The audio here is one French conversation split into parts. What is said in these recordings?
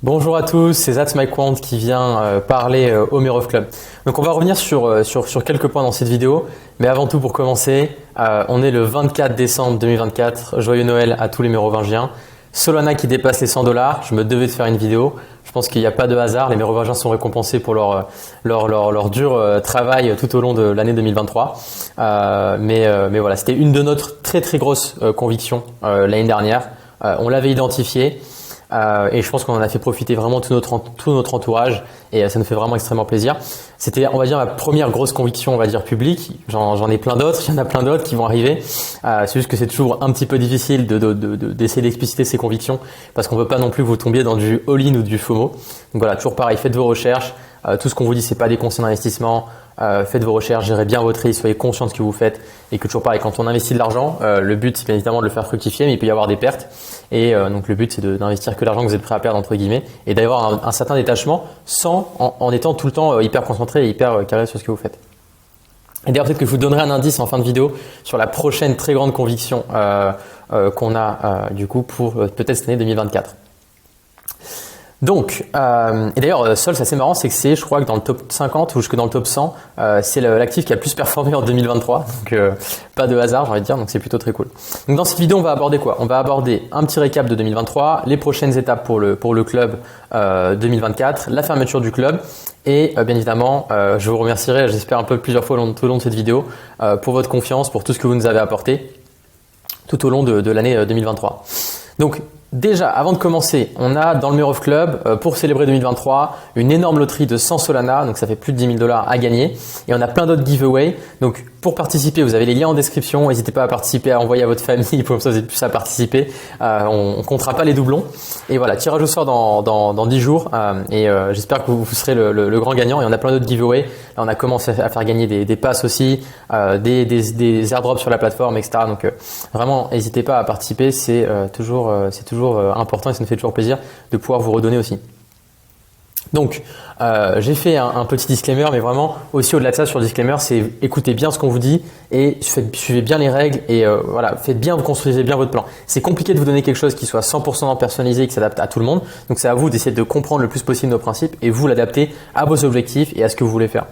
Bonjour à tous, c'est Zat MyQuant qui vient parler au Mirov Club. Donc on va revenir sur quelques points dans cette vidéo, mais avant tout pour commencer, on est le 24 décembre 2024, joyeux Noël à tous les Mérovingiens. Solana qui dépasse les 100 $, je me devais de faire une vidéo. Je pense qu'il n'y a pas de hasard, les Mérovingiens sont récompensés pour leur dur travail tout au long de l'année 2023. Mais voilà, c'était une de notre très grosses convictions l'année dernière. On l'avait identifié. Et je pense qu'on en a fait profiter vraiment tout notre entourage et ça nous fait vraiment extrêmement plaisir. C'était, on va dire, ma première grosse conviction, on va dire, publique. J'en ai plein d'autres, il y en a plein d'autres qui vont arriver. C'est juste que c'est toujours un petit peu difficile d'essayer d'expliciter ces convictions parce qu'on veut pas non plus que vous tombiez dans du all-in ou du FOMO. Donc voilà, toujours pareil, faites vos recherches. Tout ce qu'on vous dit, c'est pas des conseils d'investissement. Faites vos recherches, gérez bien votre risque, soyez conscient de ce que vous faites et que toujours pareil, quand on investit de l'argent, le but c'est bien évidemment de le faire fructifier, mais il peut y avoir des pertes et donc le but c'est d'investir que l'argent que vous êtes prêt à perdre entre guillemets et d'avoir un certain détachement en étant tout le temps hyper concentré et hyper carré sur ce que vous faites. Et d'ailleurs peut-être que je vous donnerai un indice en fin de vidéo sur la prochaine très grande conviction qu'on a du coup pour peut-être cette année 2024. Donc, et d'ailleurs, Sol, c'est assez marrant, c'est que c'est, je crois que dans le top 50 ou jusque dans le top 100, c'est l'actif qui a le plus performé en 2023. Donc, pas de hasard, j'ai envie de dire, donc c'est plutôt très cool. Donc, dans cette vidéo, on va aborder quoi? On va aborder un petit récap de 2023, les prochaines étapes pour le club 2024, la fermeture du club et bien évidemment, je vous remercierai, j'espère un peu plusieurs fois tout au long de cette vidéo, pour votre confiance, pour tout ce que vous nous avez apporté tout au long de l'année 2023. Donc, déjà, avant de commencer, on a dans le Mirov Club, pour célébrer 2023, une énorme loterie de 100 Solana, donc ça fait plus de 10 000 $ à gagner. Et on a plein d'autres giveaways. Donc, pour participer, vous avez les liens en description. N'hésitez pas à participer, à envoyer à votre famille, pour que vous êtes plus à participer. On ne comptera pas les doublons. Et voilà, tirage au sort dans 10 jours. J'espère que vous serez le grand gagnant. Et on a plein d'autres giveaways. Là, on a commencé à faire gagner des passes aussi, des airdrops sur la plateforme, etc. Donc, vraiment, n'hésitez pas à participer. C'est toujours important et ça nous fait toujours plaisir de pouvoir vous redonner aussi. Donc, j'ai fait un petit disclaimer, mais vraiment aussi au-delà de ça sur le disclaimer, c'est écoutez bien ce qu'on vous dit et suivez bien les règles et voilà, construisez bien votre plan. C'est compliqué de vous donner quelque chose qui soit 100% personnalisé et qui s'adapte à tout le monde. Donc, c'est à vous d'essayer de comprendre le plus possible nos principes et vous l'adapter à vos objectifs et à ce que vous voulez faire.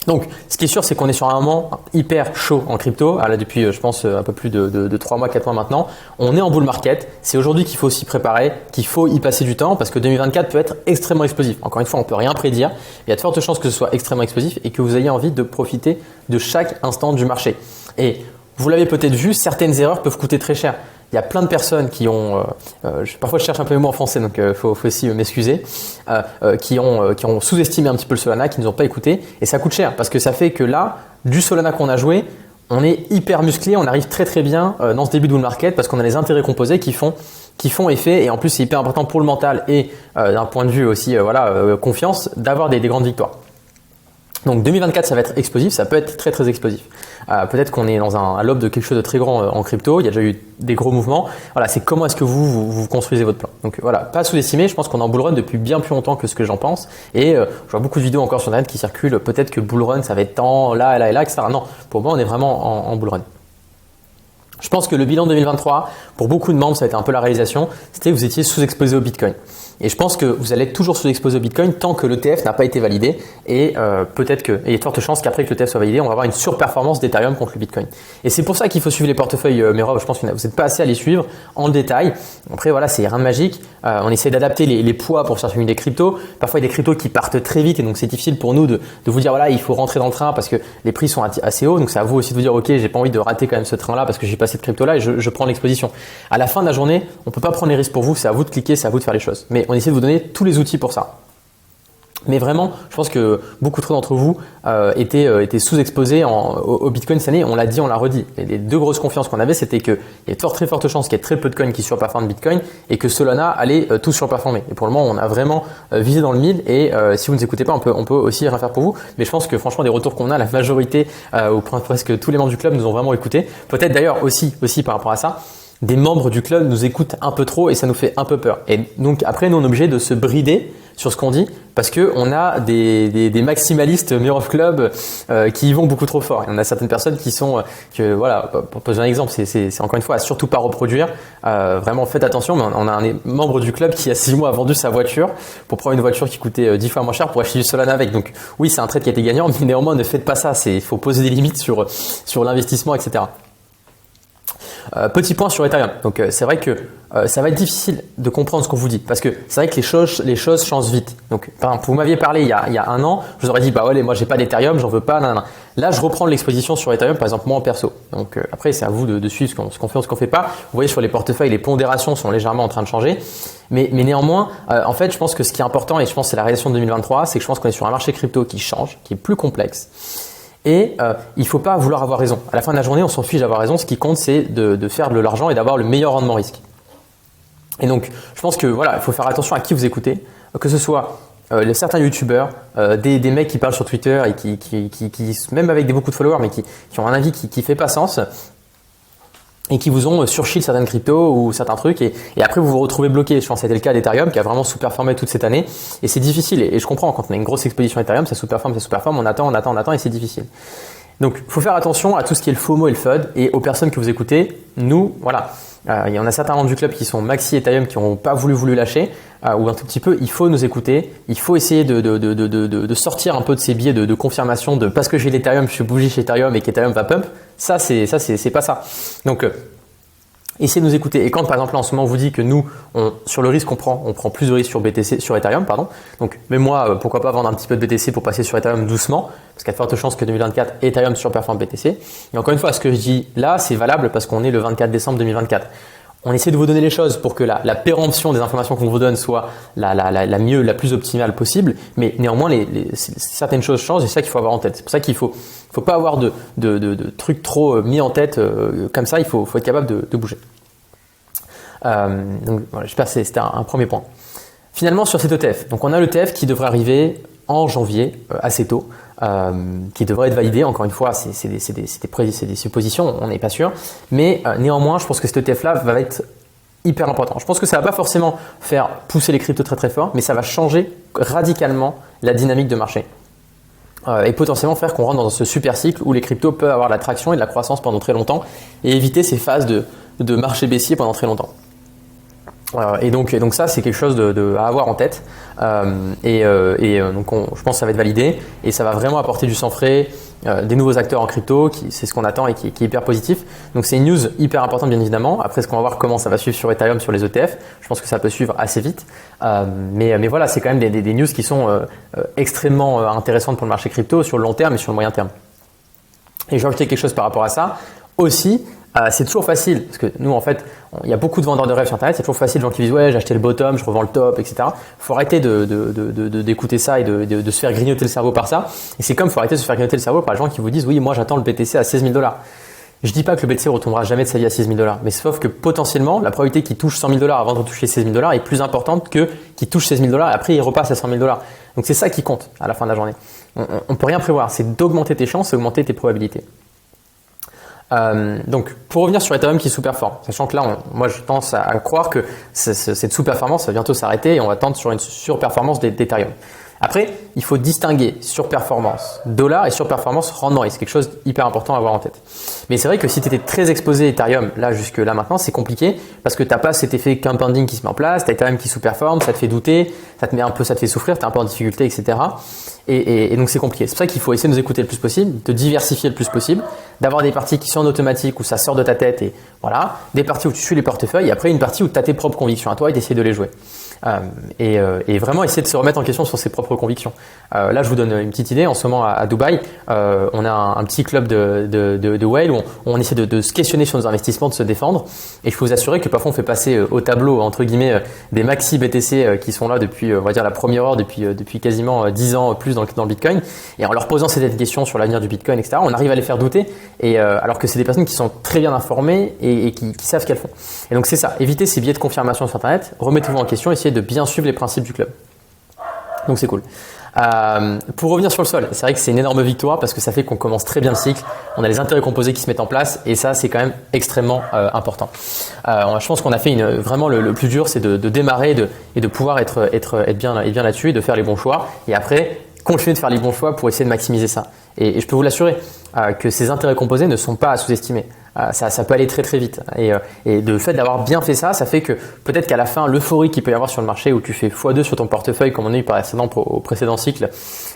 Donc, ce qui est sûr, c'est qu'on est sur un moment hyper chaud en crypto. Là, depuis, je pense, un peu plus de 3 mois, 4 mois maintenant. On est en bull market. C'est aujourd'hui qu'il faut s'y préparer, qu'il faut y passer du temps parce que 2024 peut être extrêmement explosif. Encore une fois, on peut rien prédire. Il y a de fortes chances que ce soit extrêmement explosif et que vous ayez envie de profiter de chaque instant du marché. Et vous l'avez peut-être vu, certaines erreurs peuvent coûter très cher. Il y a plein de personnes qui ont, parfois je cherche un peu les mots en français, donc faut aussi m'excuser, qui ont sous-estimé un petit peu le Solana, qui ne nous ont pas écouté, et ça coûte cher parce que ça fait que là, du Solana qu'on a joué, on est hyper musclé, on arrive très bien dans ce début de bull market parce qu'on a les intérêts composés qui font effet, et en plus c'est hyper important pour le mental et d'un point de vue aussi confiance d'avoir des grandes victoires. Donc 2024, ça va être explosif, ça peut être très explosif. Peut-être qu'on est dans un lobe de quelque chose de très grand en crypto, il y a déjà eu des gros mouvements. Voilà, c'est comment est-ce que vous construisez votre plan. Donc voilà, pas sous-estimer, je pense qu'on est en bull run depuis bien plus longtemps que ce que j'en pense. Et je vois beaucoup de vidéos encore sur Internet qui circulent, peut-être que bull run, ça va être tant, là, etc. Non, pour moi, on est vraiment en bull run. Je pense que le bilan 2023, pour beaucoup de membres, ça a été un peu la réalisation, c'était que vous étiez sous-exposé au Bitcoin. Et je pense que vous allez être toujours sous-exposé au Bitcoin tant que l'ETF n'a pas été validé. Et peut-être il y a de fortes chances qu'après que l'ETF soit validé, on va avoir une surperformance d'Ethereum contre le Bitcoin. Et c'est pour ça qu'il faut suivre les portefeuilles Mirov. Je pense que vous n'êtes pas assez à les suivre en détail. Après, voilà, c'est rien de magique. On essaie d'adapter les poids pour certaines des cryptos. Parfois, il y a des cryptos qui partent très vite et donc c'est difficile pour nous de vous dire voilà, il faut rentrer dans le train parce que les prix sont assez hauts. Donc c'est à vous aussi de vous dire ok, j'ai pas envie de rater quand même ce train-là parce que j'ai pas cette crypto-là et je prends l'exposition. À la fin de la journée, on peut pas prendre les risques pour vous. C'est à vous de cliquer, c'est à vous de faire les choses. Mais on essaie de vous donner tous les outils pour ça. Mais vraiment, je pense que beaucoup trop d'entre vous étaient sous-exposés au Bitcoin cette année. On l'a dit, on l'a redit. Les deux grosses confiances qu'on avait, c'était qu'il y a de très fortes chances qu'il y ait très peu de coins qui surperforment Bitcoin et que Solana allait tout surperformer. Et pour le moment, on a vraiment visé dans le mille. Et si vous ne nous écoutez pas, on peut aussi rien faire pour vous. Mais je pense que franchement, des retours qu'on a, la majorité ou presque tous les membres du club nous ont vraiment écoutés. Peut-être d'ailleurs aussi par rapport à ça, des membres du club nous écoutent un peu trop et ça nous fait un peu peur. Et donc après, nous, on est obligé de se brider sur ce qu'on dit parce que on a des maximalistes Mirror of Club qui y vont beaucoup trop fort. Et on a certaines personnes qui sont voilà, pour poser un exemple, c'est encore une fois à surtout pas reproduire. Vraiment faites attention. Mais on a un membre du club qui il y a 6 mois a vendu sa voiture pour prendre une voiture qui coûtait 10 fois moins cher pour acheter du Solana avec. Donc oui, c'est un trade qui a été gagnant, mais néanmoins ne faites pas ça. Il faut poser des limites sur l'investissement, etc. Petit point sur Ethereum. Donc c'est vrai que ça va être difficile de comprendre ce qu'on vous dit parce que c'est vrai que les choses changent vite. Donc par exemple, vous m'aviez parlé il y a un an, je vous aurais dit bah ouais, moi j'ai pas d'Ethereum, j'en veux pas. Nan. Là, je reprends l'exposition sur Ethereum, par exemple moi en perso. Donc après c'est à vous de suivre ce qu'on fait ou ce qu'on fait pas. Vous voyez sur les portefeuilles, les pondérations sont légèrement en train de changer, mais néanmoins, en fait, je pense que ce qui est important et je pense que c'est la réalisation de 2023, c'est que je pense qu'on est sur un marché crypto qui change, qui est plus complexe. Et il faut pas vouloir avoir raison. À la fin de la journée, on s'en fiche d'avoir raison. Ce qui compte, c'est de faire de l'argent et d'avoir le meilleur rendement risque. Et donc, je pense que voilà, il faut faire attention à qui vous écoutez, que ce soit certains youtubeurs, des mecs qui parlent sur Twitter et qui même avec beaucoup de followers, mais qui ont un avis qui fait pas sens et qui vous ont surshit certaines cryptos ou certains trucs et après vous vous retrouvez bloqué. Je pense que c'était le cas d'Ethereum qui a vraiment sous-performé toute cette année et c'est difficile et je comprends quand on a une grosse exposition Ethereum, ça sous-performe, on attend et c'est difficile. Donc il faut faire attention à tout ce qui est le FOMO et le FUD et aux personnes que vous écoutez. Nous, voilà, il y en a certains membres du club qui sont maxi Ethereum qui n'ont pas voulu lâcher ou un tout petit peu. Il faut nous écouter, il faut essayer de sortir un peu de ces biais de confirmation de parce que j'ai l'Ethereum, je suis bougé chez Ethereum et qu'Ethereum va pump. Ça c'est pas ça. Donc essayez de nous écouter. Et quand par exemple là, en ce moment on vous dit que nous sur le risque on prend plus de risques sur Ethereum, pardon. Donc même moi, pourquoi pas vendre un petit peu de BTC pour passer sur Ethereum doucement, parce qu'il y a de fortes chances que 2024 Ethereum surperforme BTC. Et encore une fois, ce que je dis là, c'est valable parce qu'on est le 24 décembre 2024. On essaie de vous donner les choses pour que la péremption des informations qu'on vous donne soit la mieux, la plus optimale possible. Mais néanmoins, certaines choses changent et c'est ça qu'il faut avoir en tête. C'est pour ça qu'il faut pas avoir de trucs trop mis en tête comme ça. Il faut être capable de bouger. Donc voilà, j'espère que c'était un premier point. Finalement, sur cet ETF, donc on a l'ETF qui devrait arriver en janvier, assez tôt, qui devrait être validé. Encore une fois, c'est des suppositions, on n'est pas sûr. Mais néanmoins, je pense que cet ETF-là va être hyper important. Je pense que ça ne va pas forcément faire pousser les cryptos très très fort, mais ça va changer radicalement la dynamique de marché. Et potentiellement faire qu'on rentre dans ce super cycle où les cryptos peuvent avoir de la traction et de la croissance pendant très longtemps et éviter ces phases de marché baissier pendant très longtemps. Et donc ça c'est quelque chose à avoir en tête donc je pense que ça va être validé et ça va vraiment apporter du sang frais, des nouveaux acteurs en crypto, c'est ce qu'on attend et qui est hyper positif. Donc c'est une news hyper importante bien évidemment. Après ce qu'on va voir comment ça va suivre sur Ethereum, sur les ETF, je pense que ça peut suivre assez vite. Mais voilà, c'est quand même des news qui sont extrêmement intéressantes pour le marché crypto sur le long terme et sur le moyen terme. Et je vais ajouter quelque chose par rapport à ça aussi. C'est toujours facile parce que nous en fait il y a beaucoup de vendeurs de rêves sur internet, c'est toujours facile, les gens qui disent ouais j'ai acheté le bottom, je revends le top, etc. Faut arrêter d'écouter ça et de se faire grignoter le cerveau par ça. Et c'est comme faut arrêter de se faire grignoter le cerveau par les gens qui vous disent oui moi j'attends le BTC à 16 000 $. Je dis pas que le BTC retombera jamais de sa vie à 16 000 $, mais sauf que potentiellement la probabilité qu'il touche 100 000 $ avant de toucher 16 000 $ est plus importante que qu'il touche 16 000 $ et après il repasse à 100 000 $. Donc c'est ça qui compte à la fin de la journée. On peut rien prévoir, c'est d'augmenter tes chances, augmenter tes probabilités. Donc pour revenir sur Ethereum qui sous-performe, sachant que là moi je tendance à croire que cette sous-performance va bientôt s'arrêter et on va tendre sur une surperformance d'Ethereum. Après il faut distinguer surperformance dollar et surperformance rendement risque, quelque chose hyper important à avoir en tête. Mais c'est vrai que si tu étais très exposé Ethereum là jusque là maintenant c'est compliqué parce que tu n'as pas cet effet compounding qui se met en place, tu as Ethereum qui sous-performe, ça te fait douter, ça te fait souffrir, tu es un peu en difficulté, etc. Et donc c'est compliqué. C'est pour ça qu'il faut essayer de nous écouter le plus possible, de diversifier le plus possible, d'avoir des parties qui sont en automatique où ça sort de ta tête et voilà, des parties où tu suis les portefeuilles et après une partie où tu as tes propres convictions à toi et d'essayer de les jouer. Et vraiment essayer de se remettre en question sur ses propres convictions. Là, je vous donne une petite idée. En ce moment, à Dubaï, on a un petit club de whale où on essaie de se questionner sur nos investissements, de se défendre. Et je peux vous assurer que parfois, on fait passer au tableau, entre guillemets, des maxi BTC qui sont là depuis, on va dire, la première heure, depuis quasiment 10 ans plus dans le Bitcoin. Et en leur posant cette question sur l'avenir du Bitcoin, etc., on arrive à les faire douter. Et alors que c'est des personnes qui sont très bien informées et qui savent ce qu'elles font. Et donc, c'est ça. Évitez ces biais de confirmation sur Internet. Remettez-vous en question. Essayez de bien suivre les principes du club. Donc c'est cool. Pour revenir sur le sol, c'est vrai que c'est une énorme victoire parce que ça fait qu'on commence très bien le cycle. On a les intérêts composés qui se mettent en place et ça, c'est quand même extrêmement important. Je pense qu'on a fait vraiment le plus dur, c'est de démarrer et de pouvoir être bien là-dessus et de faire les bons choix. Et après, continuer de faire les bons choix pour essayer de maximiser ça. Et je peux vous l'assurer que ces intérêts composés ne sont pas à sous-estimer. Ça peut aller très très vite et le fait d'avoir bien fait ça fait que peut-être qu'à la fin l'euphorie qu'il peut y avoir sur le marché où tu fais x2 sur ton portefeuille comme on a eu au précédent cycle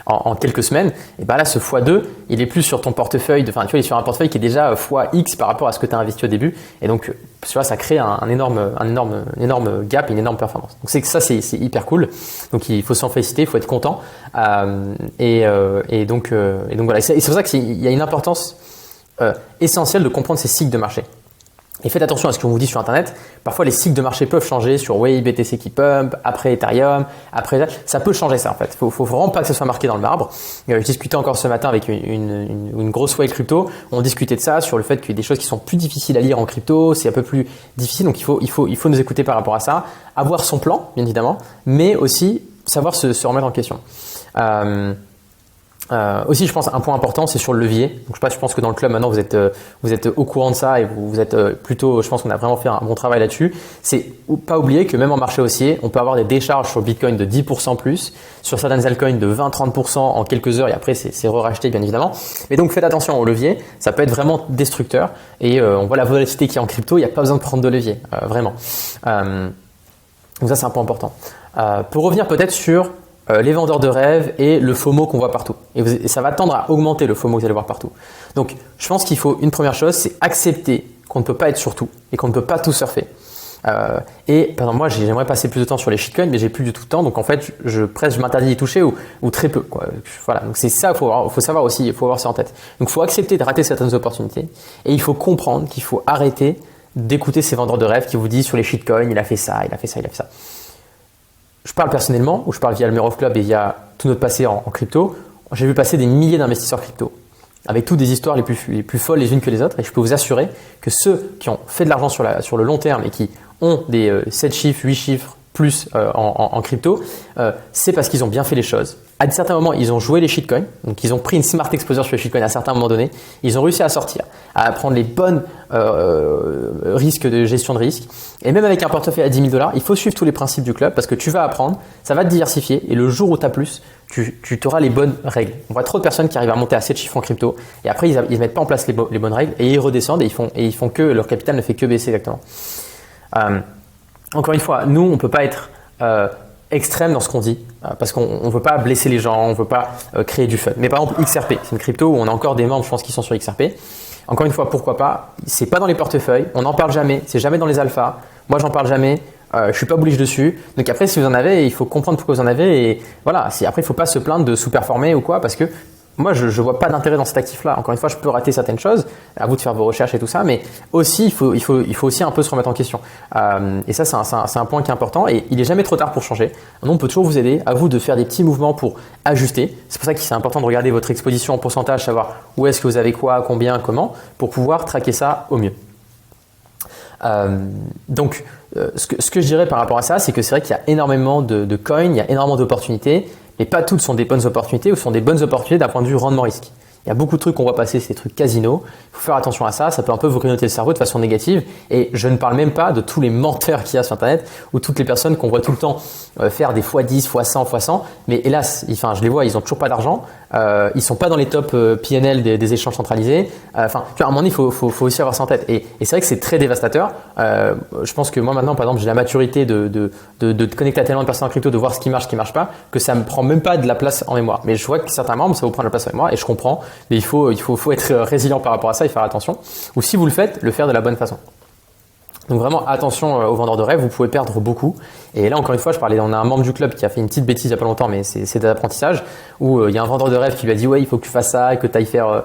en quelques semaines, et ben là ce x2 il est plus sur ton portefeuille, tu vois, il est sur un portefeuille qui est déjà x par rapport à ce que tu as investi au début et donc tu vois, ça crée un énorme gap, une énorme performance. Donc c'est hyper cool, donc il faut s'en féliciter, il faut être content et donc voilà, c'est pour ça qu'il y a une importance essentiel de comprendre ces cycles de marché. Et faites attention à ce qu'on vous dit sur Internet. Parfois, les cycles de marché peuvent changer sur Wave, BTC qui pump, après Ethereum, après ça peut changer ça en fait. Faut vraiment pas que ça soit marqué dans le marbre. Je discutais encore ce matin avec une grosse whale crypto. On discutait de ça sur le fait qu'il y a des choses qui sont plus difficiles à lire en crypto, c'est un peu plus difficile. Donc il faut nous écouter par rapport à ça, avoir son plan bien évidemment, mais aussi savoir se remettre en question. Aussi, je pense un point important, c'est sur le levier. Donc, je pense que dans le club maintenant, vous êtes au courant de ça et vous êtes plutôt. Je pense qu'on a vraiment fait un bon travail là-dessus. C'est pas oublier que même en marché haussier, on peut avoir des décharges sur Bitcoin de 10% plus, sur certaines altcoins de 20-30% en quelques heures et après c'est re-racheté bien évidemment. Mais donc faites attention au levier, ça peut être vraiment destructeur et on voit la volatilité qui est en crypto, il n'y a pas besoin de prendre de levier, vraiment. Donc ça c'est un point important. Pour revenir peut-être sur les vendeurs de rêves et le FOMO qu'on voit partout. Et ça va tendre à augmenter le FOMO que vous allez voir partout. Donc, je pense qu'il faut une première chose, c'est accepter qu'on ne peut pas être sur tout et qu'on ne peut pas tout surfer. Et par exemple, moi, j'aimerais passer plus de temps sur les shitcoins, mais j'ai plus du tout de temps. Donc, en fait, je m'interdis d'y toucher ou très peu, quoi. Voilà. Donc, c'est ça, faut savoir aussi, il faut avoir ça en tête. Donc, il faut accepter de rater certaines opportunités et il faut comprendre qu'il faut arrêter d'écouter ces vendeurs de rêves qui vous disent sur les shitcoins, il a fait ça, il a fait ça, il a fait ça. Je parle personnellement, ou je parle via le Mirror Club et via tout notre passé en crypto. J'ai vu passer des milliers d'investisseurs crypto, avec toutes des histoires les plus folles les unes que les autres. Et je peux vous assurer que ceux qui ont fait de l'argent sur le long terme et qui ont des 7 chiffres, 8 chiffres plus en crypto, c'est parce qu'ils ont bien fait les choses. À certains moments, ils ont joué les shitcoins, donc ils ont pris une smart exposure sur les shitcoins à certains moments donnés. Ils ont réussi à sortir, à prendre les bonnes risques de gestion de risque. Et même avec un portefeuille à 10 000 $, il faut suivre tous les principes du club parce que tu vas apprendre, ça va te diversifier et le jour où tu as plus, tu auras les bonnes règles. On voit trop de personnes qui arrivent à monter à 7 chiffres en crypto et après ils mettent pas en place les bonnes règles et ils redescendent et ils font que leur capital ne fait que baisser exactement. Encore une fois, nous on peut pas être extrême dans ce qu'on dit parce qu'on ne veut pas blesser les gens, on ne veut pas créer du fun. Mais par exemple XRP, c'est une crypto où on a encore des membres, je pense, qui sont sur XRP. Encore une fois, pourquoi pas? C'est pas dans les portefeuilles, on n'en parle jamais, c'est jamais dans les alphas. Moi, j'en parle jamais. Je suis pas bullish dessus. Donc après, si vous en avez, il faut comprendre pourquoi vous en avez et voilà. Après, il faut pas se plaindre de sous-performer ou quoi parce que moi, je vois pas d'intérêt dans cet actif-là. Encore une fois, je peux rater certaines choses. À vous de faire vos recherches et tout ça, mais aussi, il faut aussi un peu se remettre en question. Et ça, c'est un point qui est important. Et il est jamais trop tard pour changer. Nous, on peut toujours vous aider. À vous de faire des petits mouvements pour ajuster. C'est pour ça que c'est important de regarder votre exposition en pourcentage, savoir où est-ce que vous avez quoi, combien, comment, pour pouvoir traquer ça au mieux. Donc, ce que je dirais par rapport à ça, c'est que c'est vrai qu'il y a énormément de coins, il y a énormément d'opportunités. Mais pas toutes sont des bonnes opportunités ou sont des bonnes opportunités d'un point de vue rendement-risque. Il y a beaucoup de trucs qu'on voit passer, ces trucs casino. Il faut faire attention à ça, ça peut un peu vous grignoter le cerveau de façon négative. Et je ne parle même pas de tous les menteurs qu'il y a sur Internet ou toutes les personnes qu'on voit tout le temps faire des x10, x100, x100. Mais hélas, je les vois, ils ont toujours pas d'argent. Ils sont pas dans les top PNL des échanges centralisés. Tu vois, à un moment donné, il faut aussi avoir ça en tête. Et c'est vrai que c'est très dévastateur. Je pense que moi maintenant, par exemple, j'ai la maturité de connecter à tellement de personnes en crypto, de voir ce qui marche pas, que ça me prend même pas de la place en mémoire. Mais je vois que certains membres, ça vous prend de la place en mémoire et je comprends. Mais il faut être résilient par rapport à ça et faire attention. Ou si vous le faites, le faire de la bonne façon. Donc vraiment attention aux vendeurs de rêves, vous pouvez perdre beaucoup. Et là encore une fois, on a un membre du club qui a fait une petite bêtise il y a pas longtemps, mais c'est des apprentissages où il y a un vendeur de rêve qui lui a dit ouais il faut que tu fasses ça, que tu ailles faire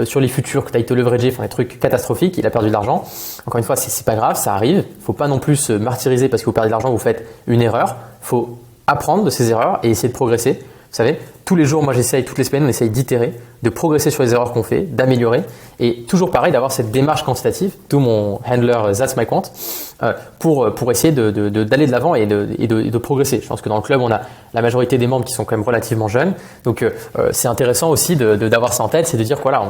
sur les futurs, que tu ailles te leverager, enfin des trucs catastrophiques. Il a perdu de l'argent. Encore une fois, c'est pas grave, ça arrive. Faut pas non plus se martyriser parce que vous perdez de l'argent, vous faites une erreur. Faut apprendre de ces erreurs et essayer de progresser. Vous savez, tous les jours, moi j'essaye, toutes les semaines, on essaye d'itérer, de progresser sur les erreurs qu'on fait, d'améliorer et toujours pareil, d'avoir cette démarche quantitative, tout mon handler That's My Quant, pour essayer d'aller de l'avant et de progresser. Je pense que dans le club, on a la majorité des membres qui sont quand même relativement jeunes. Donc c'est intéressant aussi d'avoir ça en tête, c'est de dire que voilà,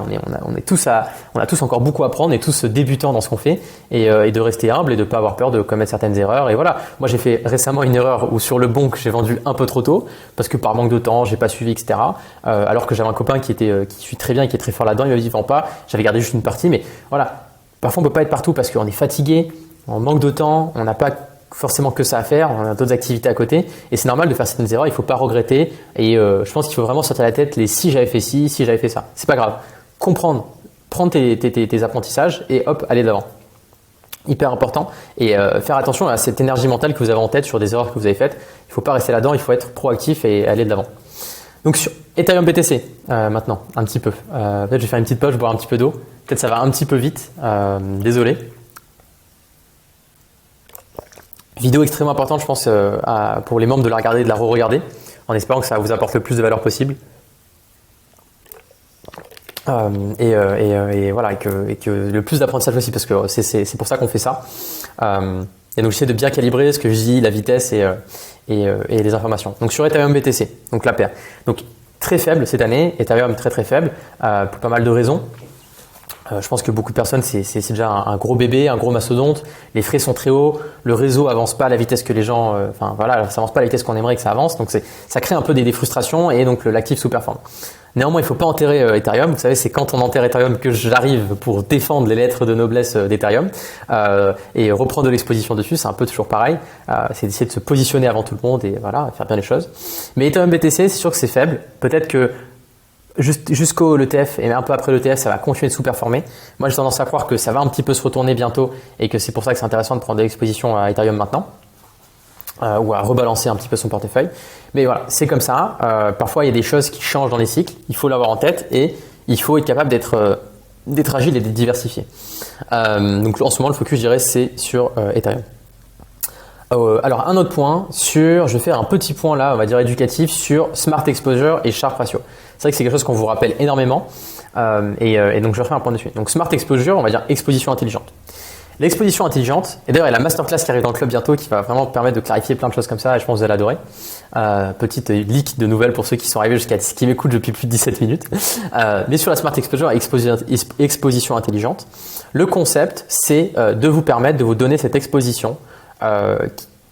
on a tous encore beaucoup à apprendre et tous débutants dans ce qu'on fait et de rester humble et de pas avoir peur de commettre certaines erreurs. Et voilà, moi j'ai fait récemment une erreur où sur le bonk j'ai vendu un peu trop tôt parce que par manque de temps, j'ai pas suivi, etc. Alors que j'avais un copain qui suit très bien et qui est très fort là-dedans, il m'a dit vends pas, j'avais gardé juste une partie, mais voilà, parfois on peut pas être partout parce qu'on est fatigué, on manque de temps, on n'a pas forcément que ça à faire, on a d'autres activités à côté et c'est normal de faire certaines erreurs, il faut pas regretter et je pense qu'il faut vraiment sortir la tête les si j'avais fait ci, si j'avais fait ça. C'est pas grave. Comprendre, prendre tes apprentissages et hop, aller de l'avant. Hyper important et faire attention à cette énergie mentale que vous avez en tête sur des erreurs que vous avez faites. Il faut pas rester là-dedans, il faut être proactif et aller de l'avant. Donc sur Ethereum BTC maintenant, un petit peu. Peut-être je vais faire une petite pause, boire un petit peu d'eau. Peut-être ça va un petit peu vite, désolé. Vidéo extrêmement importante, je pense, pour les membres de la regarder et de la re-regarder, en espérant que ça vous apporte le plus de valeur possible. Et voilà, et que le plus d'apprentissage possible, parce que c'est pour ça qu'on fait ça. Et donc j'essaie de bien calibrer ce que je dis, la vitesse et les informations. Donc sur Ethereum BTC, donc la paire. Donc très faible cette année, Ethereum très très faible, pour pas mal de raisons. Je pense que beaucoup de personnes, c'est déjà un gros bébé, un gros mastodonte. Les frais sont très hauts, le réseau avance pas à la vitesse que les gens, ça avance pas à la vitesse qu'on aimerait que ça avance. Donc ça crée un peu des frustrations et donc l'actif sous-performe. Néanmoins, il faut pas enterrer Ethereum. Vous savez, c'est quand on enterre Ethereum que j'arrive pour défendre les lettres de noblesse d'Ethereum et reprendre de l'exposition dessus. C'est un peu toujours pareil. C'est d'essayer de se positionner avant tout le monde et voilà, faire bien les choses. Mais Ethereum BTC, c'est sûr que c'est faible. Peut-être que jusqu'au l'ETF et un peu après l'ETF, ça va continuer de sous-performer. Moi, j'ai tendance à croire que ça va un petit peu se retourner bientôt et que c'est pour ça que c'est intéressant de prendre de l'exposition à Ethereum maintenant. Ou à rebalancer un petit peu son portefeuille. Mais voilà, c'est comme ça. Parfois, il y a des choses qui changent dans les cycles. Il faut l'avoir en tête et il faut être capable d'être agile et d'être diversifié. Donc en ce moment, le focus, je dirais, c'est sur Ethereum. Alors un autre point je vais faire un petit point là, on va dire éducatif sur Smart Exposure et Sharpe Ratio. C'est vrai que c'est quelque chose qu'on vous rappelle énormément et donc je vais refaire un point dessus. Donc Smart Exposure, on va dire exposition intelligente. L'exposition intelligente, et d'ailleurs il y a la masterclass qui arrive dans le club bientôt qui va vraiment permettre de clarifier plein de choses comme ça et je pense que vous allez adorer. Petite leak de nouvelles pour ceux qui sont arrivés qui m'écoutent depuis plus de 17 minutes. Mais sur la Smart Exposure et exposition intelligente, le concept c'est de vous permettre de vous donner cette exposition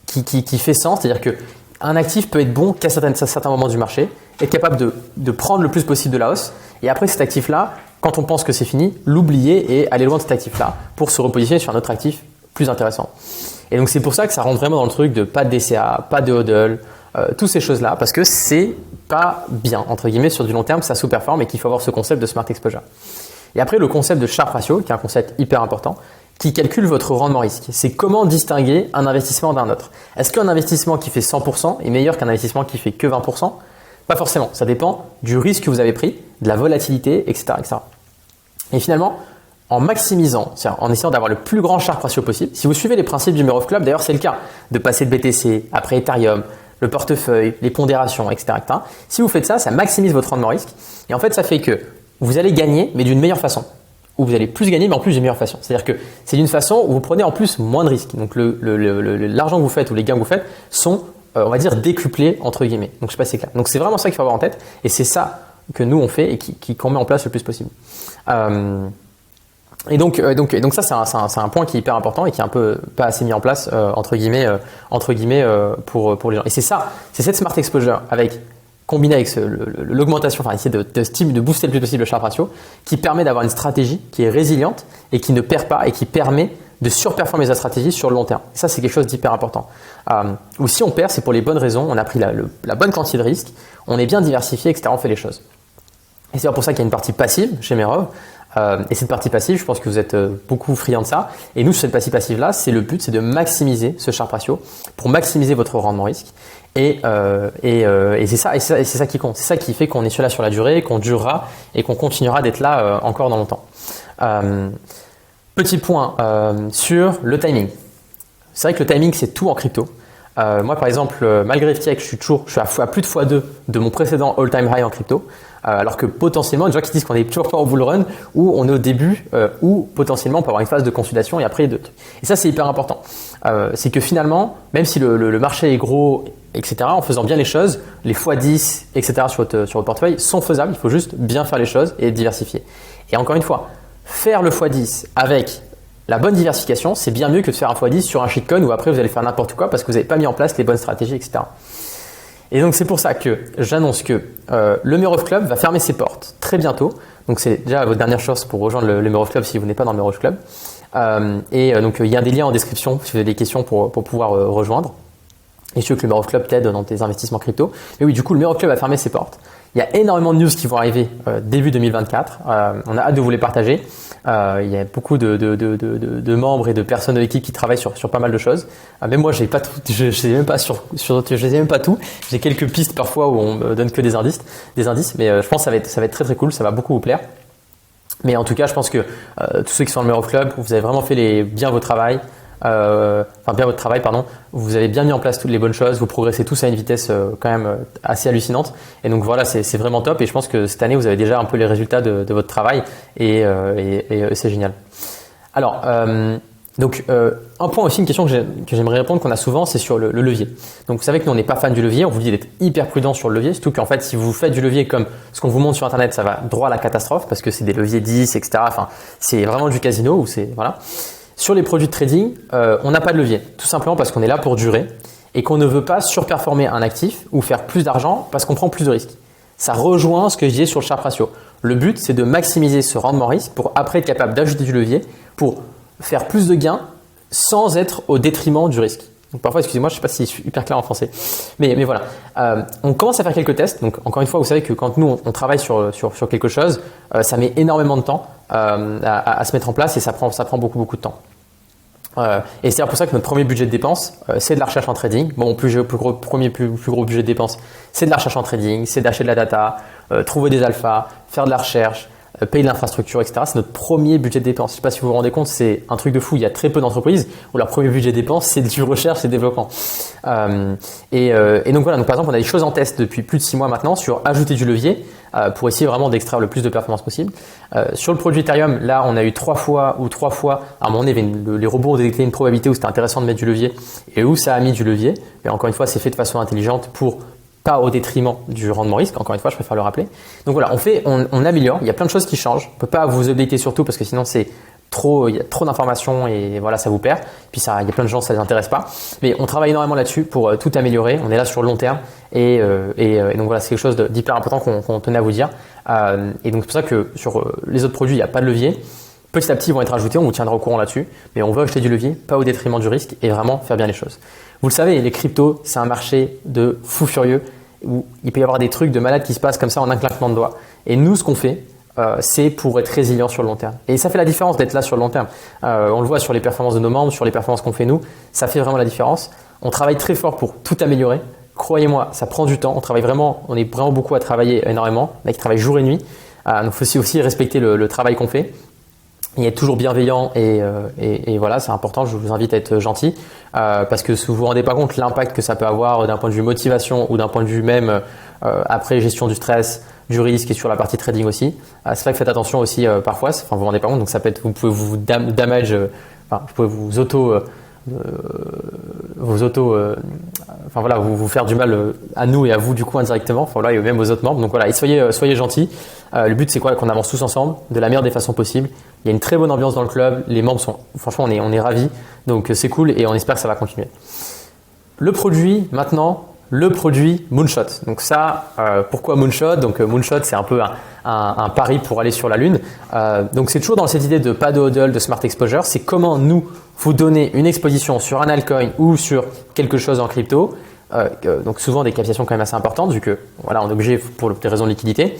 qui fait sens, c'est-à-dire qu'un actif peut être bon qu'à certains moments du marché, être capable de prendre le plus possible de la hausse et après cet actif-là, quand on pense que c'est fini, l'oublier et aller loin de cet actif-là pour se repositionner sur un autre actif plus intéressant. Et donc c'est pour ça que ça rentre vraiment dans le truc de pas de DCA, pas de hodl, toutes ces choses-là, parce que c'est pas bien, entre guillemets, sur du long terme, ça sous-performe et qu'il faut avoir ce concept de Smart Exposure. Et après, le concept de Sharpe Ratio, qui est un concept hyper important, qui calcule votre rendement risque. C'est comment distinguer un investissement d'un autre. Est-ce qu'un investissement qui fait 100% est meilleur qu'un investissement qui fait que 20%? Pas forcément. Ça dépend du risque que vous avez pris, de la volatilité, etc., etc. Et finalement, en maximisant, c'est-à-dire en essayant d'avoir le plus grand Sharpe Ratio possible, si vous suivez les principes du Mirror Club, d'ailleurs c'est le cas, de passer de BTC, après Ethereum, le portefeuille, les pondérations, etc., etc. Si vous faites ça, ça maximise votre rendement risque. Et en fait, ça fait que vous allez gagner, mais d'une meilleure façon. Ou vous allez plus gagner, mais en plus d'une meilleure façon. C'est-à-dire que c'est d'une façon où vous prenez en plus moins de risques. Donc l'argent que vous faites ou les gains que vous faites sont, on va dire, décuplés entre guillemets. Donc je sais pas si c'est clair. Donc c'est vraiment ça qu'il faut avoir en tête. Et c'est ça que nous on fait et qu'on met en place le plus possible. Et donc ça c'est un point qui est hyper important et qui est un peu pas assez mis en place entre guillemets pour les gens. Et c'est cette Smart Exposure combiné avec l'augmentation, enfin essayer de booster le plus possible le Sharpe Ratio, qui permet d'avoir une stratégie qui est résiliente et qui ne perd pas et qui permet de surperformer sa stratégie sur le long terme. Et ça, c'est quelque chose d'hyper important. Ou si on perd, c'est pour les bonnes raisons, on a pris la bonne quantité de risque, on est bien diversifié, etc. On fait les choses. Et c'est pour ça qu'il y a une partie passive chez Merov. Et cette partie passive, je pense que vous êtes beaucoup friands de ça. Et nous, sur cette partie passive-là, le but, c'est de maximiser ce Sharpe Ratio pour maximiser votre rendement risque. Et c'est ça qui compte. C'est ça qui fait qu'on est sur la durée, qu'on durera et qu'on continuera d'être là encore dans longtemps. Petit point sur le timing. C'est vrai que le timing, c'est tout en crypto. Moi, par exemple, malgré FTX, je suis à plus de x2 de mon précédent all-time high en crypto. Alors que potentiellement, des gens qui disent qu'on n'est toujours pas en bull run ou on est au début ou potentiellement on peut avoir une phase de consolidation et après de trucs. Et ça, c'est hyper important. C'est que finalement, même si le marché est gros etc., en faisant bien les choses, les x10, etc. sur votre portefeuille sont faisables. Il faut juste bien faire les choses et diversifier. Et encore une fois, faire le x10 avec la bonne diversification, c'est bien mieux que de faire un x10 sur un shitcoin où après vous allez faire n'importe quoi parce que vous n'avez pas mis en place les bonnes stratégies, etc. Et donc c'est pour ça que j'annonce que le Merov Club va fermer ses portes très bientôt. Donc c'est déjà votre dernière chance pour rejoindre le Merov Club si vous n'êtes pas dans le Merov Club. Donc il y a des liens en description si vous avez des questions pour pouvoir rejoindre. Et je veux que le Merov Club t'aide dans tes investissements crypto. Mais oui, du coup, le Merov Club a fermé ses portes. Il y a énormément de news qui vont arriver début 2024. On a hâte de vous les partager. Il y a beaucoup de membres et de personnes de l'équipe qui travaillent sur pas mal de choses. Même moi, j'ai pas tout, je les ai même pas je les ai même pas tout. J'ai quelques pistes parfois où on me donne que des indices. Mais je pense que ça va être très très cool. Ça va beaucoup vous plaire. Mais en tout cas, je pense que tous ceux qui sont dans le Merov Club, vous avez vraiment fait bien votre travail. Vous avez bien mis en place toutes les bonnes choses, vous progressez tous à une vitesse quand même assez hallucinante. Et donc voilà, c'est vraiment top. Et je pense que cette année, vous avez déjà un peu les résultats de votre travail et c'est génial. Alors, un point aussi, une question que j'aimerais répondre qu'on a souvent, c'est sur le levier. Donc vous savez que nous on n'est pas fan du levier, on vous dit d'être hyper prudent sur le levier, surtout qu'en fait si vous faites du levier comme ce qu'on vous montre sur internet, ça va droit à la catastrophe parce que c'est des leviers 10, etc. Enfin, c'est vraiment du casino où c'est voilà. Sur les produits de trading, on n'a pas de levier, tout simplement parce qu'on est là pour durer et qu'on ne veut pas surperformer un actif ou faire plus d'argent parce qu'on prend plus de risques. Ça rejoint ce que je disais sur le Sharpe ratio. Le but, c'est de maximiser ce rendement risque pour après être capable d'ajouter du levier pour faire plus de gains sans être au détriment du risque. Donc parfois, excusez-moi, je ne sais pas si je suis hyper clair en français. Mais voilà, on commence à faire quelques tests. Donc encore une fois, vous savez que quand nous, on travaille sur quelque chose, ça met énormément de temps à se mettre en place et ça prend beaucoup de temps. Et c'est pour ça que notre premier budget de dépenses, c'est de la recherche en trading. Bon, plus gros budget de dépenses, c'est de la recherche en trading, c'est d'acheter de la data, trouver des alphas, faire de la recherche, payer de l'infrastructure, etc. C'est notre premier budget de dépenses. Je ne sais pas si vous vous rendez compte, c'est un truc de fou. Il y a très peu d'entreprises où leur premier budget de dépenses, c'est du recherche et développement. Et donc voilà, donc par exemple, on a des choses en test depuis plus de 6 mois maintenant sur ajouter du levier pour essayer vraiment d'extraire le plus de performance possible. Sur le produit Ethereum, là, on a eu 3 fois, à un moment donné, les robots ont détecté une probabilité où c'était intéressant de mettre du levier et où ça a mis du levier. Mais encore une fois, c'est fait de façon intelligente pour pas au détriment du rendement risque. Encore une fois, je préfère le rappeler. Donc voilà, on améliore. Il y a plein de choses qui changent. On peut pas vous updater sur tout parce que sinon il y a trop d'informations et voilà, ça vous perd. Puis il y a plein de gens, ça les intéresse pas. Mais on travaille énormément là-dessus pour tout améliorer. On est là sur le long terme et donc voilà, c'est quelque chose d'hyper important qu'on tenait à vous dire. Et donc c'est pour ça que sur les autres produits, il n'y a pas de levier. Petit à petit, ils vont être ajoutés. On vous tiendra au courant là-dessus. Mais on veut acheter du levier, pas au détriment du risque et vraiment faire bien les choses. Vous le savez, les cryptos, c'est un marché de fou furieux où il peut y avoir des trucs de malades qui se passent comme ça en un claquement de doigts. Et nous, ce qu'on fait, c'est pour être résilient sur le long terme. Et ça fait la différence d'être là sur le long terme. On le voit sur les performances de nos membres, sur les performances qu'on fait nous. Ça fait vraiment la différence. On travaille très fort pour tout améliorer. Croyez-moi, ça prend du temps. On est vraiment beaucoup à travailler énormément. Là, qui travaille jour et nuit. Donc, il faut aussi respecter le travail qu'on fait. Et être toujours bienveillant et voilà, c'est important. Je vous invite à être gentil parce que si vous vous rendez pas compte l'impact que ça peut avoir d'un point de vue motivation ou d'un point de vue même après gestion du stress, du risque et sur la partie trading aussi. C'est vrai que faites attention aussi parfois. Enfin, vous vous rendez pas compte, donc ça peut être, vous pouvez vous vous faire du mal à nous et à vous du coup indirectement, enfin voilà, et même aux autres membres. Donc voilà, et soyez gentils. Le but c'est quoi? Qu'on avance tous ensemble de la meilleure des façons possibles. Il y a une très bonne ambiance dans le club, les membres franchement on est ravis, donc c'est cool et on espère que ça va continuer. Le produit maintenant, le produit Moonshot. Donc ça, pourquoi Moonshot? Donc Moonshot c'est un peu un pari pour aller sur la lune. Donc c'est toujours dans cette idée de pas de hodl, de smart exposure. C'est comment nous vous donner une exposition sur un altcoin ou sur quelque chose en crypto. Donc souvent des captations quand même assez importantes vu que voilà on est obligé pour des raisons de liquidité.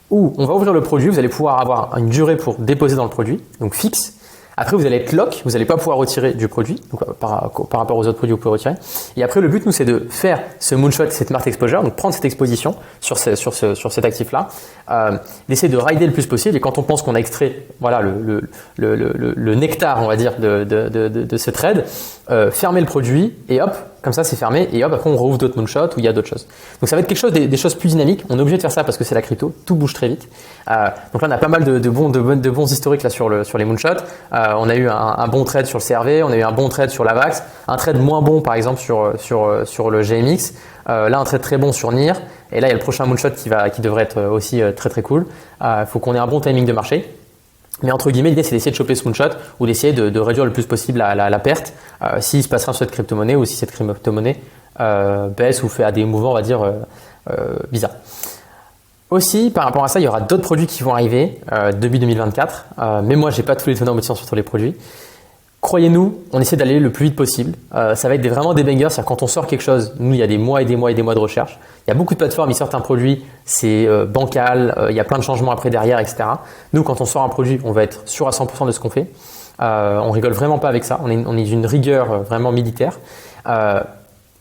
Où on va ouvrir le produit, vous allez pouvoir avoir une durée pour déposer dans le produit, donc fixe. Après, vous allez être lock, vous n'allez pas pouvoir retirer du produit, donc par rapport aux autres produits, vous pouvez retirer. Et après, le but, nous, c'est de faire ce moonshot, cette smart exposure, donc prendre cette exposition sur cet actif-là, d'essayer de rider le plus possible. Et quand on pense qu'on a extrait, voilà, le nectar, on va dire, de ce trade, fermer le produit et hop, comme ça c'est fermé et hop après on rouvre d'autres moonshots où il y a d'autres choses. Donc ça va être quelque chose des choses plus dynamiques. On est obligé de faire ça parce que c'est la crypto, tout bouge très vite. Donc là on a pas mal de bons historiques là sur les moonshots. On a eu un bon trade sur le CRV, on a eu un bon trade sur l'AVAX, un trade moins bon par exemple sur le GMX. Là un trade très bon sur NIR et là il y a le prochain moonshot qui devrait être aussi très très cool. Faut qu'on ait un bon timing de marché. Mais entre guillemets, l'idée c'est d'essayer de choper ce moonshot ou d'essayer de réduire le plus possible la perte s'il se passera sur cette crypto-monnaie ou si cette crypto-monnaie baisse ou fait à des mouvements, on va dire, bizarres. Aussi, par rapport à ça, il y aura d'autres produits qui vont arriver début 2024. Mais moi, j'ai pas tous les tenants aboutissants sur tous les produits. Croyez-nous, on essaie d'aller le plus vite possible. Ça va être vraiment des bangers. C'est-à-dire quand on sort quelque chose, nous, il y a des mois et des mois et des mois de recherche. Il y a beaucoup de plateformes, ils sortent un produit, c'est bancal, il y a plein de changements après derrière, etc. Nous, quand on sort un produit, on va être sûr à 100% de ce qu'on fait. On rigole vraiment pas avec ça. On est d'une rigueur vraiment militaire.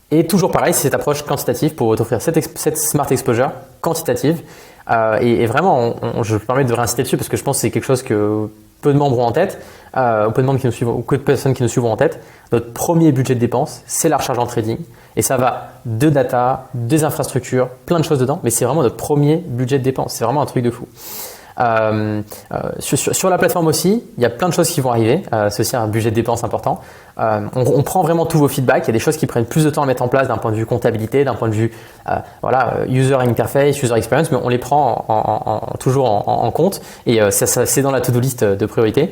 Et toujours pareil, c'est cette approche quantitative pour t'offrir cette smart exposure quantitative. Et vraiment, je me permets de réinciter dessus parce que je pense que c'est quelque chose que peu de membres ont en tête, peu de membres qui nous suivent, ou peu de personnes qui nous suivent ont en tête. Notre premier budget de dépense, c'est la recharge en trading. Et ça va de data, des infrastructures, plein de choses dedans. Mais c'est vraiment notre premier budget de dépense. C'est vraiment un truc de fou. Sur la plateforme aussi, il y a plein de choses qui vont arriver. C'est aussi un budget de dépenses important. On prend vraiment tous vos feedbacks. Il y a des choses qui prennent plus de temps à mettre en place d'un point de vue comptabilité, d'un point de vue user interface, user experience, mais on les prend toujours en compte. Et ça, c'est dans la to-do list de priorité.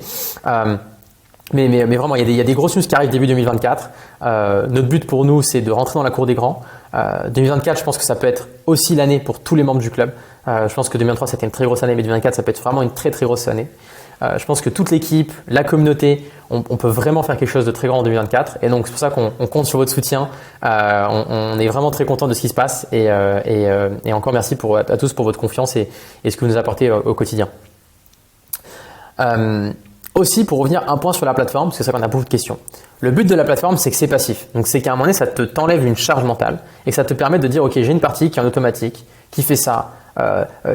Mais vraiment, il y a des grosses news qui arrivent début 2024. Notre but pour nous, c'est de rentrer dans la cour des grands. 2024, je pense que ça peut être aussi l'année pour tous les membres du club. Je pense que 2023, c'était une très grosse année, mais 2024, ça peut être vraiment une très très grosse année. Je pense que toute l'équipe, la communauté, on peut vraiment faire quelque chose de très grand en 2024. Et donc, c'est pour ça qu'on compte sur votre soutien. On est vraiment très content de ce qui se passe. Et encore merci à tous pour votre confiance et ce que vous nous apportez au quotidien. Aussi, pour revenir un point sur la plateforme, parce que c'est ça qu'on a beaucoup de questions. Le but de la plateforme, c'est que c'est passif. Donc, c'est qu'à un moment donné, ça t'enlève une charge mentale et que ça te permet de dire, OK, j'ai une partie qui est en automatique, qui fait ça,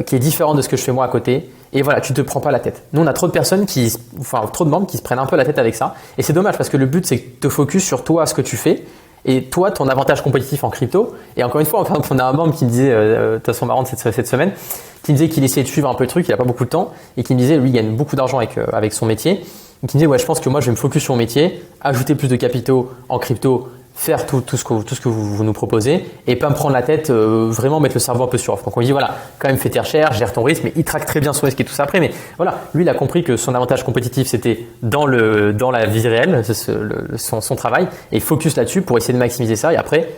qui est différente de ce que je fais moi à côté. Et voilà, tu te prends pas la tête. Nous, on a trop de personnes trop de membres qui se prennent un peu la tête avec ça. Et c'est dommage parce que le but, c'est que te focus sur toi, ce que tu fais. Et toi, ton avantage compétitif en crypto. Et encore une fois, on a un membre qui me disait, de toute façon marrante cette semaine, qui me disait qu'il essayait de suivre un peu le truc, il n'a pas beaucoup de temps, et qui me disait, lui, il gagne beaucoup d'argent avec son métier. Et qui me disait, ouais, je pense que moi, je vais me focus sur mon métier, ajouter plus de capitaux en crypto, faire tout ce que vous nous proposez, et pas me prendre la tête, vraiment mettre le cerveau un peu sur off. Donc on dit, voilà, quand même fais tes recherches, gère ton risque, mais il traque très bien son risque et tout ça après. Mais voilà, lui, il a compris que son avantage compétitif, c'était dans la vie réelle, son travail, et focus là-dessus pour essayer de maximiser ça. Et après,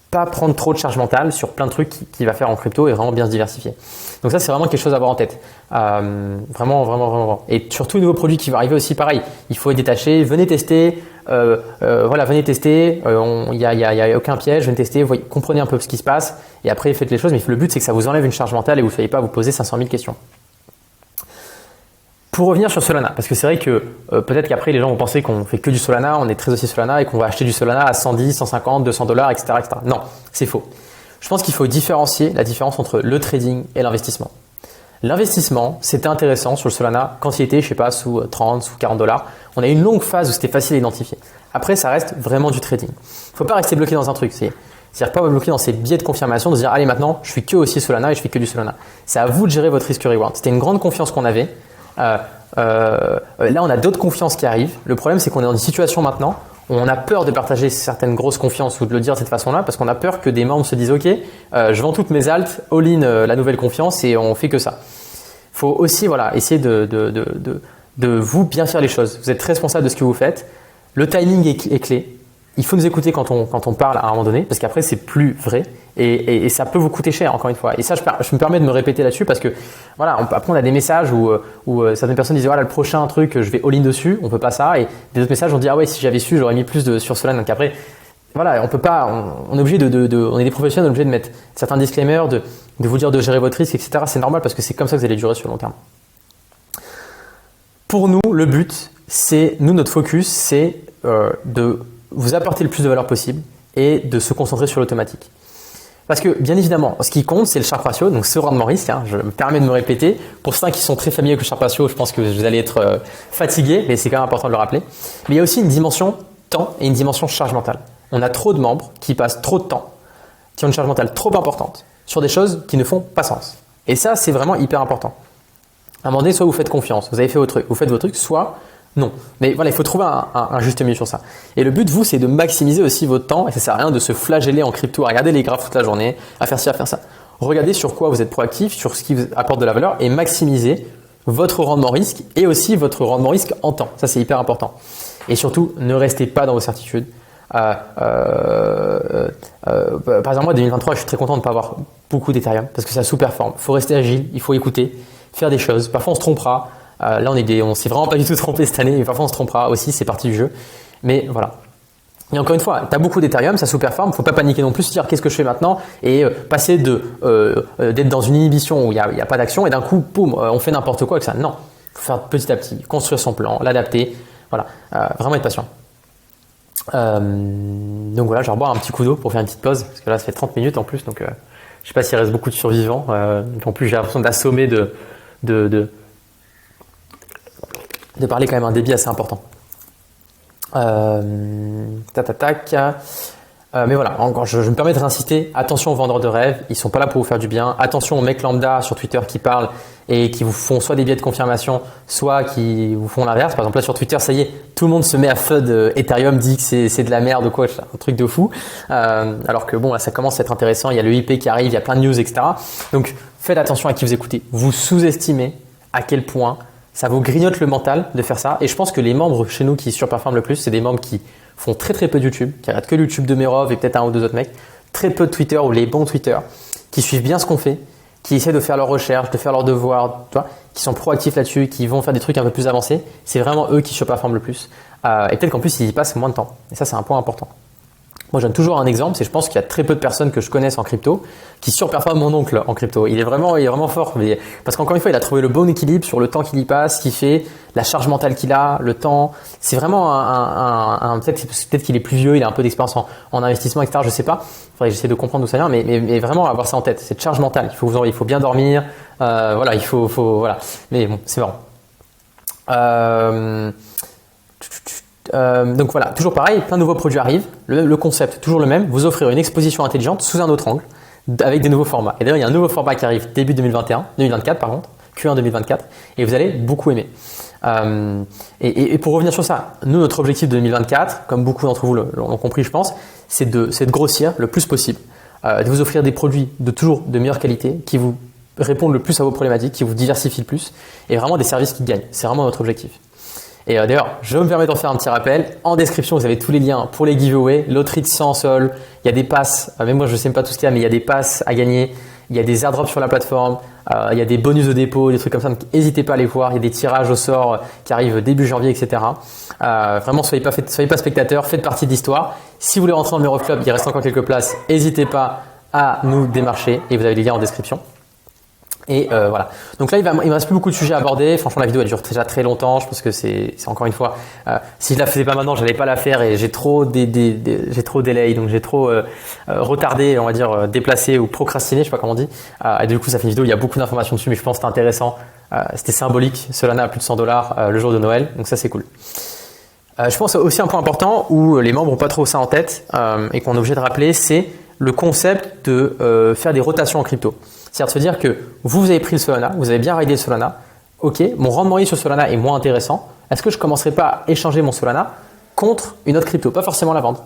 pas prendre trop de charge mentale sur plein de trucs qu'il va faire en crypto et vraiment bien se diversifier. Donc ça, c'est vraiment quelque chose à avoir en tête. Vraiment. Et sur tous les nouveaux produits qui vont arriver aussi, pareil. Il faut être détaché. Venez tester. Venez tester. Il y a aucun piège. Venez tester. Comprenez un peu ce qui se passe et après faites les choses. Mais le but, c'est que ça vous enlève une charge mentale et vous ne soyez pas à vous poser 500 000 questions. Pour revenir sur Solana, parce que c'est vrai que peut-être qu'après les gens vont penser qu'on fait que du Solana, on est très aussi Solana et qu'on va acheter du Solana à 110, 150, 200 $, etc. Non, c'est faux. Je pense qu'il faut différencier la différence entre le trading et l'investissement. L'investissement, c'était intéressant sur le Solana quand il était, je sais pas, sous 30, sous 40 $. On a eu une longue phase où c'était facile à identifier. Après, ça reste vraiment du trading. Il ne faut pas rester bloqué dans un truc. C'est-à-dire pas bloquer dans ces biais de confirmation, de se dire allez maintenant, je fais que aussi Solana et je fais que du Solana. C'est à vous de gérer votre risque-reward. C'était une grande confiance qu'on avait. Là, on a d'autres confiances qui arrivent. Le problème, c'est qu'on est dans une situation maintenant où on a peur de partager certaines grosses confiances ou de le dire de cette façon-là parce qu'on a peur que des membres se disent ok, je vends toutes mes alts, all-in la nouvelle confiance et on fait que ça. Il faut aussi essayer de vous bien faire les choses. Vous êtes responsable de ce que vous faites. Le timing est clé. Il faut nous écouter quand on parle à un moment donné parce qu'après, c'est plus vrai. Et ça peut vous coûter cher, encore une fois. Et ça, je me permets de me répéter là-dessus parce que, voilà, après, on a des messages où certaines personnes disent, voilà, le prochain truc, je vais all-in dessus, on peut pas ça. Et des autres messages, on dit, ah ouais, si j'avais su, j'aurais mis plus sur Solana. Donc après, voilà, on peut pas, on est obligé on est des professionnels, on est obligé de mettre certains disclaimers, de vous dire de gérer votre risque, etc. C'est normal parce que c'est comme ça que vous allez durer sur le long terme. Pour nous, le but, notre focus, c'est de vous apporter le plus de valeur possible et de se concentrer sur l'automatique. Parce que, bien évidemment, ce qui compte, c'est le Sharpe ratio, donc ce rendement risque. Je me permets de me répéter. Pour certains qui sont très familiers avec le Sharpe ratio, je pense que vous allez être fatigués, mais c'est quand même important de le rappeler. Mais il y a aussi une dimension temps et une dimension charge mentale. on a trop de membres qui passent trop de temps, qui ont une charge mentale trop importante sur des choses qui ne font pas sens. Et ça, c'est vraiment hyper important. À un moment donné, soit vous faites confiance, vous avez fait vos trucs, vous faites vos trucs, soit non. Mais voilà, il faut trouver un juste milieu sur ça. Et le but, vous, c'est de maximiser aussi votre temps. Et ça sert à rien de se flageller en crypto, à regarder les graphes toute la journée, à faire ci, à faire ça. Regardez sur quoi vous êtes proactif, sur ce qui vous apporte de la valeur et maximisez votre rendement risque et aussi votre rendement risque en temps. Ça, c'est hyper important. Et surtout, ne restez pas dans vos certitudes. Par exemple, moi, 2023, je suis très content de ne pas avoir beaucoup d'Ethereum parce que ça sous-performe. Il faut rester agile, il faut écouter, faire des choses. Parfois, on se trompera. Là, on s'est vraiment pas du tout trompé cette année, mais parfois, on se trompera aussi. C'est partie du jeu. Mais voilà. Et encore une fois, tu as beaucoup d'Ethereum, ça sous-performe. Faut pas paniquer non plus, se dire qu'est-ce que je fais maintenant et passer d'être dans une inhibition où il y a pas d'action et d'un coup, boum, on fait n'importe quoi avec ça. Non, faut faire petit à petit, construire son plan, l'adapter. Voilà, vraiment être patient. Donc voilà, je vais reboire un petit coup d'eau pour faire une petite pause parce que là ça fait 30 minutes en plus, donc je sais pas s'il reste beaucoup de survivants. En plus j'ai l'impression d'assommer de parler quand même un débit assez important. Mais voilà, encore, je me permets de réinsister, attention aux vendeurs de rêves, ils sont pas là pour vous faire du bien. Attention aux mecs lambda sur Twitter qui parlent et qui vous font soit des biais de confirmation, soit qui vous font l'inverse. Par exemple là sur Twitter, ça y est, tout le monde se met à FUD Ethereum, dit que c'est de la merde ou quoi, un truc de fou. Alors que bon, là ça commence à être intéressant, il y a le IP qui arrive, il y a plein de news, etc. Donc faites attention à qui vous écoutez. Vous sous-estimez à quel point ça vous grignote le mental de faire ça. Et je pense que les membres chez nous qui surperforment le plus, c'est des membres qui font très très peu de YouTube, qui regardent que le YouTube de Merov et peut-être un ou deux autres mecs, très peu de Twitter ou les bons Twitter, qui suivent bien ce qu'on fait, qui essaient de faire leurs recherches, de faire leurs devoirs, tu vois, qui sont proactifs là-dessus, qui vont faire des trucs un peu plus avancés. C'est vraiment eux qui surperforment le plus. Et peut-être qu'en plus, ils y passent moins de temps. Et ça, c'est un point important. Moi, je donne toujours un exemple, c'est je pense qu'il y a très peu de personnes que je connaisse en crypto qui surperforment mon oncle en crypto. Il est vraiment fort. Parce qu'encore une fois, il a trouvé le bon équilibre sur le temps qu'il y passe, ce qu'il fait, la charge mentale qu'il a, le temps. C'est vraiment peut-être qu'il est plus vieux, il a un peu d'expérience en investissement, etc. Je sais pas. Faudrait que j'essaie de comprendre d'où ça vient, mais vraiment avoir ça en tête. Cette charge mentale. Il faut bien dormir. Voilà, voilà. Mais bon, c'est marrant. Donc voilà, toujours pareil, plein de nouveaux produits arrivent, le concept toujours le même, vous offrir une exposition intelligente sous un autre angle avec des nouveaux formats. Et d'ailleurs, il y a un nouveau format qui arrive début 2024 par contre, Q1 2024, et vous allez beaucoup aimer. Et pour revenir sur ça, nous, notre objectif de 2024, comme beaucoup d'entre vous l'ont compris, je pense, c'est de grossir le plus possible, de vous offrir des produits toujours de meilleure qualité qui vous répondent le plus à vos problématiques, qui vous diversifient le plus, et vraiment des services qui gagnent. C'est vraiment notre objectif. Et d'ailleurs, je me permets d'en faire un petit rappel. En description, vous avez tous les liens pour les giveaways, loterie de 100 sol. Il y a des passes, même moi je ne sais pas tout ce qu'il y a, mais il y a des passes à gagner. Il y a des airdrops sur la plateforme. Il y a des bonus de dépôt, des trucs comme ça. Donc n'hésitez pas à les voir. Il y a des tirages au sort qui arrivent début janvier, etc. Vraiment, soyez pas spectateurs, faites partie de l'histoire. Si vous voulez rentrer dans le Merov Club, il reste encore quelques places. N'hésitez pas à nous démarcher et vous avez les liens en description. Et voilà. Donc là, il me reste plus beaucoup de sujets à aborder. Franchement, la vidéo elle dure déjà très longtemps. Je pense que c'est encore une fois, si je la faisais pas maintenant, j'allais pas la faire et j'ai trop j'ai trop delay, donc j'ai trop retardé, on va dire déplacé ou procrastiné, je sais pas comment on dit. Et du coup, ça fait une vidéo. Il y a beaucoup d'informations dessus, mais je pense que c'était intéressant. C'était symbolique. Solana à plus de $100 le jour de Noël, donc ça c'est cool. Je pense aussi un point important où les membres n'ont pas trop ça en tête et qu'on est obligé de rappeler, c'est le concept de faire des rotations en crypto. C'est-à-dire de se dire que vous avez pris le Solana, vous avez bien ridé le Solana, ok, mon rendement sur Solana est moins intéressant, est-ce que je ne commencerai pas à échanger mon Solana contre une autre crypto, pas forcément la vendre.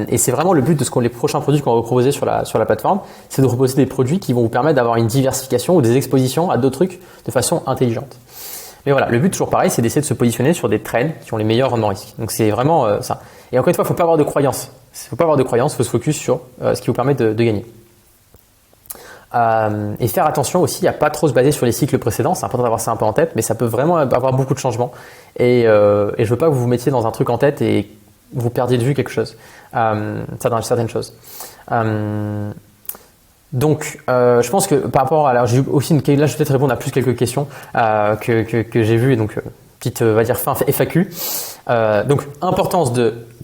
Et c'est vraiment le but de les prochains produits qu'on va vous proposer sur la plateforme, c'est de vous proposer des produits qui vont vous permettre d'avoir une diversification ou des expositions à d'autres trucs de façon intelligente. Mais voilà, le but toujours pareil, c'est d'essayer de se positionner sur des trades qui ont les meilleurs rendements risques. Donc c'est vraiment ça. Et encore une fois, il ne faut pas avoir de croyance. Il faut se focus sur ce qui vous permet de gagner. Et faire attention aussi à pas trop se baser sur les cycles précédents, c'est important d'avoir ça un peu en tête, mais ça peut vraiment avoir beaucoup de changements et je veux pas que vous vous mettiez dans un truc en tête et vous perdiez de vue quelque chose, ça dans certaines choses. Donc je pense que par rapport à, alors j'ai eu aussi là je vais peut-être répondre à plus quelques questions que j'ai vues, et donc petite va dire fin FAQ. Donc importance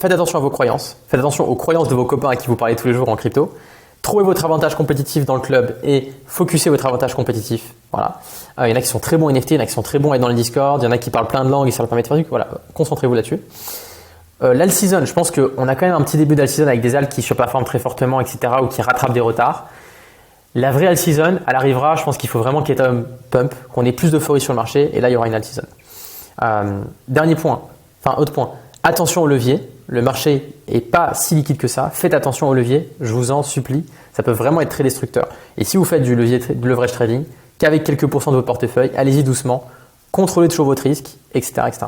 faites attention à vos croyances, faites attention aux croyances de vos copains à qui vous parlez tous les jours en crypto. Trouvez votre avantage compétitif dans le club et focussez votre avantage compétitif. Voilà. Il y en a qui sont très bons NFT, il y en a qui sont très bons à être dans le Discord, il y en a qui parlent plein de langues et ça leur permet de faire du. Voilà, concentrez-vous là-dessus. L'all season, je pense qu'on a quand même un petit début d'all season avec des alts qui surperforment très fortement, etc. ou qui rattrapent des retards. La vraie all season, elle arrivera, je pense qu'il faut vraiment qu'il y ait un pump, qu'on ait plus d'euphorie sur le marché, et là il y aura une all season. Dernier point, enfin autre point, attention au levier. Le marché est pas si liquide que ça. Faites attention au levier, je vous en supplie. Ça peut vraiment être très destructeur. Et si vous faites du leverage trading, qu'avec quelques pourcents de votre portefeuille, allez-y doucement, contrôlez toujours votre risque, etc. etc.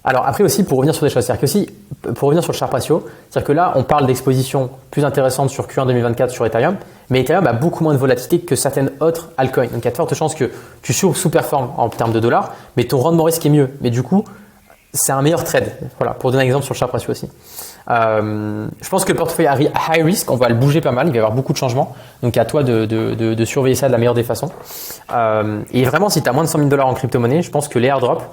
Alors après aussi, pour revenir sur des choses, c'est-à-dire que aussi, pour revenir sur le Sharpe ratio, c'est-à-dire que là, on parle d'exposition plus intéressante sur Q1 2024 sur Ethereum, mais Ethereum a beaucoup moins de volatilité que certaines autres altcoins. Donc il y a de fortes chances que tu sous-performes en termes de dollars, mais ton rendement risque est mieux. Mais du coup, c'est un meilleur trade. Voilà, pour donner un exemple sur le Sharpe ratio aussi. Je pense que le portefeuille à high risk, on va le bouger pas mal, il va y avoir beaucoup de changements. Donc à toi de surveiller ça de la meilleure des façons. Et vraiment, si tu as moins de 100 000 $ en crypto-monnaie, je pense que les airdrops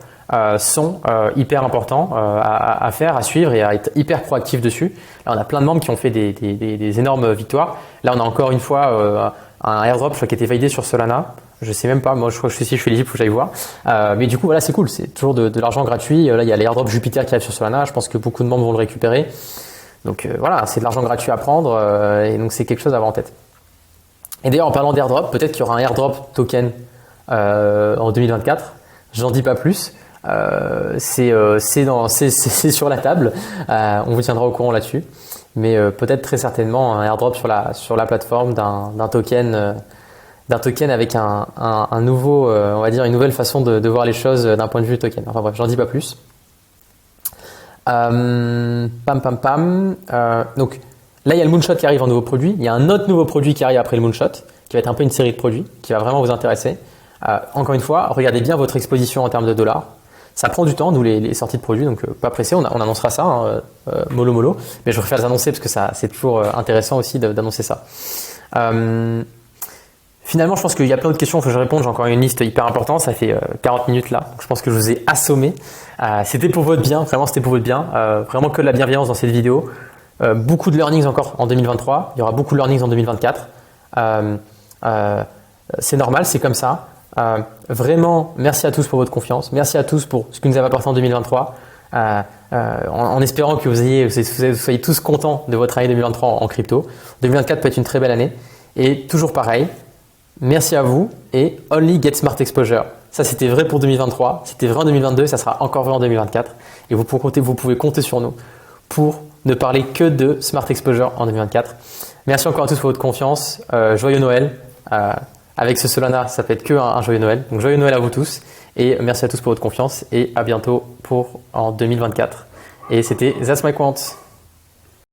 sont hyper importants à faire, à suivre et à être hyper proactif dessus. Là, on a plein de membres qui ont fait des énormes victoires. Là, on a encore une fois un airdrop qui a été validé sur Solana. Je sais même pas, moi je crois que si je suis éligible, il faut que j'aille voir. Mais du coup, voilà, c'est cool, c'est toujours de l'argent gratuit. Là, il y a les airdrops Jupiter qui arrivent sur Solana. Je pense que beaucoup de membres vont le récupérer. Donc voilà, c'est de l'argent gratuit à prendre et donc c'est quelque chose à avoir en tête. Et d'ailleurs, en parlant d'airdrop, peut-être qu'il y aura un airdrop token en 2024. J'en dis pas plus. C'est sur la table. On vous tiendra au courant là-dessus. Mais peut-être très certainement un airdrop sur la plateforme d'un token avec un nouveau, on va dire une nouvelle façon de voir les choses d'un point de vue token. Enfin bref, j'en dis pas plus. Donc là, il y a le Moonshot qui arrive en nouveau produit. Il y a un autre nouveau produit qui arrive après le Moonshot, qui va être un peu une série de produits, qui va vraiment vous intéresser. Encore une fois, regardez bien votre exposition en termes de dollars. Ça prend du temps, nous, les sorties de produits, donc pas pressé. On annoncera ça, mollo. Mais je préfère les annoncer parce que c'est toujours intéressant aussi d'annoncer ça. Finalement, je pense qu'il y a plein d'autres questions, il faut que je réponde. J'ai encore une liste hyper importante, ça fait 40 minutes là. Donc je pense que je vous ai assommé. C'était pour votre bien, vraiment c'était pour votre bien. Vraiment que de la bienveillance dans cette vidéo. Beaucoup de learnings encore en 2023. Il y aura beaucoup de learnings en 2024. C'est normal, c'est comme ça. Vraiment, merci à tous pour votre confiance. Merci à tous pour ce que nous avez apporté en 2023. En espérant que vous soyez tous contents de votre année 2023 en crypto. 2024 peut être une très belle année. Et toujours pareil, merci à vous et only get smart exposure. Ça, c'était vrai pour 2023, c'était vrai en 2022, ça sera encore vrai en 2024. Et vous pouvez compter sur nous pour ne parler que de smart exposure en 2024. Merci encore à tous pour votre confiance. Joyeux Noël. Avec ce Solana, ça peut être que un joyeux Noël. Donc joyeux Noël à vous tous et merci à tous pour votre confiance et à bientôt en 2024. Et c'était That's My Quant.